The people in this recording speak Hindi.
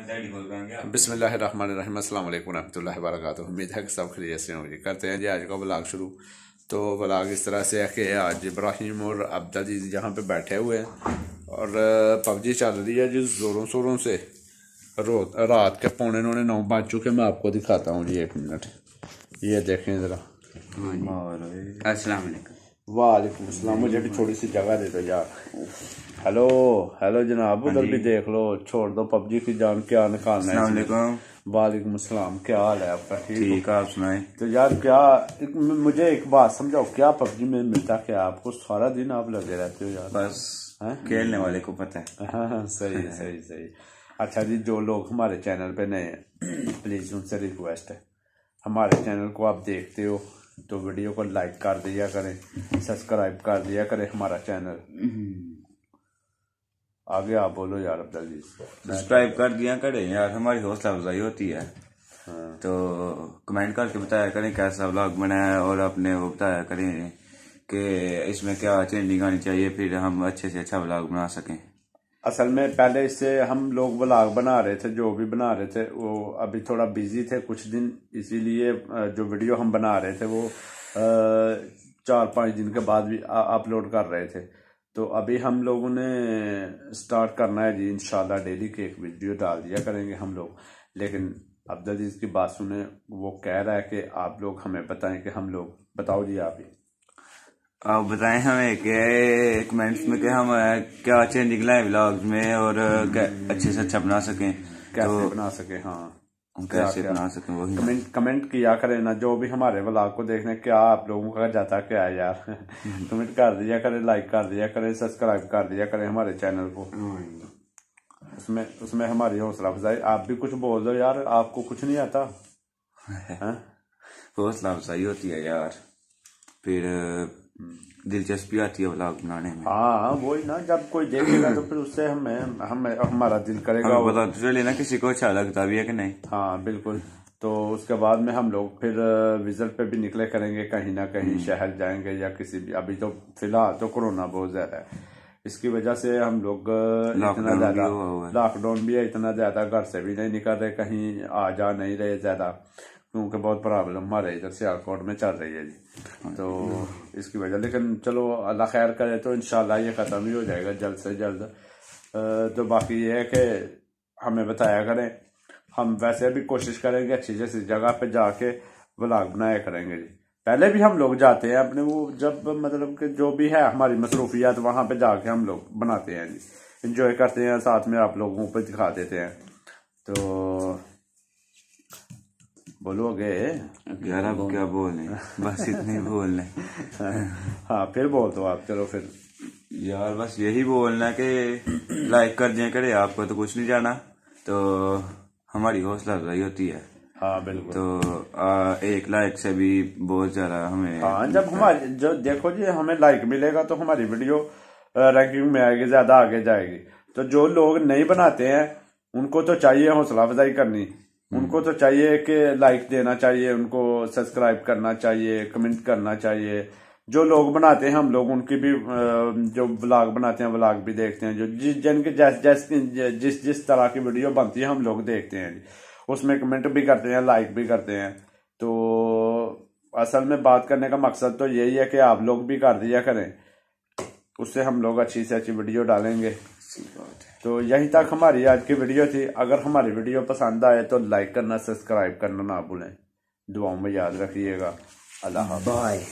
बिस्मिल्लाहिर्रहमानिर्रहीम, अस्सलाम वालेकुम रहमतुल्लाहि व बरकातुहू। उम्मीद है कि सब खैरियत से होंगे। करते हैं जी आज का व्लॉग शुरू। तो व्लॉग इस तरह से है कि आज इब्राहिम और अब्दा जी यहाँ पे बैठे हुए हैं और पबजी चल रही है जी ज़ोरों शोरों से। रात के 8:45 बज चुके। मैं आपको दिखाता हूँ जी, 1 मिनट, ये देखें ज़रा। अस्सलाम वालेकुम। वालेकुम अस्सलाम। मुझे भी थोड़ी सी जगह दे दो यार। हेलो हेलो जनाब, उधर भी देख लो, छोड़ दो पबजी की जान, क्या निकालना है। वालेकुम अस्सलाम, क्या हाल है आपका? ठीक है, आप सुनाए। तो यार क्या मुझे एक बात समझाओ, क्या पबजी में मिलता क्या आपको? सारा दिन आप लगे रहते हो यार। बस खेलने वाले को पता है। हाँ सही सही सही। अच्छा जी, जो लोग हमारे चैनल पे नए हैं प्लीज़ उनसे रिक्वेस्ट है, हमारे चैनल को आप देखते हो तो वीडियो को लाइक कर दिया करें, सब्सक्राइब कर दिया करें हमारा चैनल। आगे आप बोलो यार अब्दुल जी। सब्सक्राइब कर दिया करें यार, हमारी हौसला अफजाई होती है। हाँ। तो कमेंट करके बताया करें कैसा व्लॉग बना है, और अपने वो बताया करें कि इसमें क्या चेंजिंग आनी चाहिए, फिर हम अच्छे से अच्छा व्लॉग बना सकें। असल में पहले इससे हम लोग व्लॉग बना रहे थे, जो भी बना रहे थे वो अभी थोड़ा बिजी थे कुछ दिन, इसीलिए जो वीडियो हम बना रहे थे वो 4-5 दिन के बाद भी अपलोड कर रहे थे। तो अभी हम लोगों ने स्टार्ट करना है जी, इंशाल्लाह डेली की एक वीडियो डाल दिया करेंगे हम लोग। लेकिन अब्दुल जी की बात सुने, वो कह रहा है कि आप लोग हमें बताएं कि हम लोग, बताओ जी आप ही। आप बताएं हमें कि कमेंट्स में कि हम क्या चेंजिंग लाए व्लॉग्स में, और अच्छे से अच्छा बना सकें, कैसे बना सके। हाँ कैसे बना सकें वही कमेंट किया करें ना, जो भी हमारे व्लॉग को देखने, क्या आप लोगों का जाता क्या है यार। कमेंट कर दिया करें, लाइक कर दिया करें, सब्सक्राइब कर दिया करें हमारे चैनल को। उसमें हमारी हौसला अफजाई। आप भी कुछ बोल दो यार, आपको कुछ नहीं आता। हौसला अफजाई होती है यार, फिर दिलचस्पी आती है व्लॉग बनाने में। हाँ वही ना, जब कोई देखेगा तो फिर उससे हमारा दिल करेगा। पता तो चले ना किसी को अच्छा लगता भी है कि नहीं। हाँ बिल्कुल। तो उसके बाद में हम लोग फिर विजिट पे भी निकले करेंगे, कहीं ना कहीं शहर जाएंगे या किसी भी। अभी तो फिलहाल तो कोरोना बहुत ज्यादा है, इसकी वजह से हम लोग इतना ज्यादा लॉकडाउन भी है, इतना ज्यादा घर से भी नहीं निकल रहे, कहीं आ जा नहीं रहे ज्यादा, क्योंकि बहुत प्रॉब्लम हमारे इधर सियालकोट में चल रही है जी। तो इसकी वजह, लेकिन चलो अल्लाह खैर करे तो इंशाल्लाह ये ख़त्म ही हो जाएगा जल्द से जल्द। तो बाकी ये है कि हमें बताया करें, हम वैसे भी कोशिश करेंगे अच्छी जैसी जगह पे जाके व्लॉग बनाया करेंगे जी। पहले भी हम लोग जाते हैं अपने वो, जब मतलब कि जो भी है हमारी मसरूफियात, वहाँ पे जाके हम लोग बनाते हैं जी, इंजॉय करते हैं, साथ में आप लोगों को दिखा देते हैं। तो बोलोगे यार अब क्या बोलने, बस इतने बोलने। हाँ फिर बोल दो आप, चलो फिर यार बस यही बोलना कि लाइक कर दिया करे, आपको तो कुछ नहीं जाना, तो हमारी हौसला अफजाई होती है। हाँ बिल्कुल। तो एक लाइक से भी बहुत ज्यादा हमें, हाँ जब हमारी, जो देखो जी हमें लाइक मिलेगा तो हमारी वीडियो रैंकिंग में आएगी, ज्यादा आगे जाएगी। तो जो लोग नहीं बनाते हैं उनको तो चाहिए हौसला अफजाई करनी, उनको तो चाहिए कि लाइक देना चाहिए, उनको सब्सक्राइब करना चाहिए, कमेंट करना चाहिए। जो लोग बनाते हैं हम लोग उनकी भी जो व्लॉग बनाते हैं व्लॉग भी देखते हैं, जो जिनके जिस जिस तरह की वीडियो बनती है हम लोग देखते हैं, उसमें कमेंट भी करते हैं, लाइक भी करते हैं। तो असल में बात करने का मकसद तो यही है कि आप लोग भी कर दिया करें, उससे हम लोग अच्छी से अच्छी वीडियो डालेंगे। तो यहीं तक हमारी आज की वीडियो थी। अगर हमारी वीडियो पसंद आए तो लाइक करना, सब्सक्राइब करना ना भूलें। दुआओं में याद रखिएगा। अल्लाह हाफ़िज़।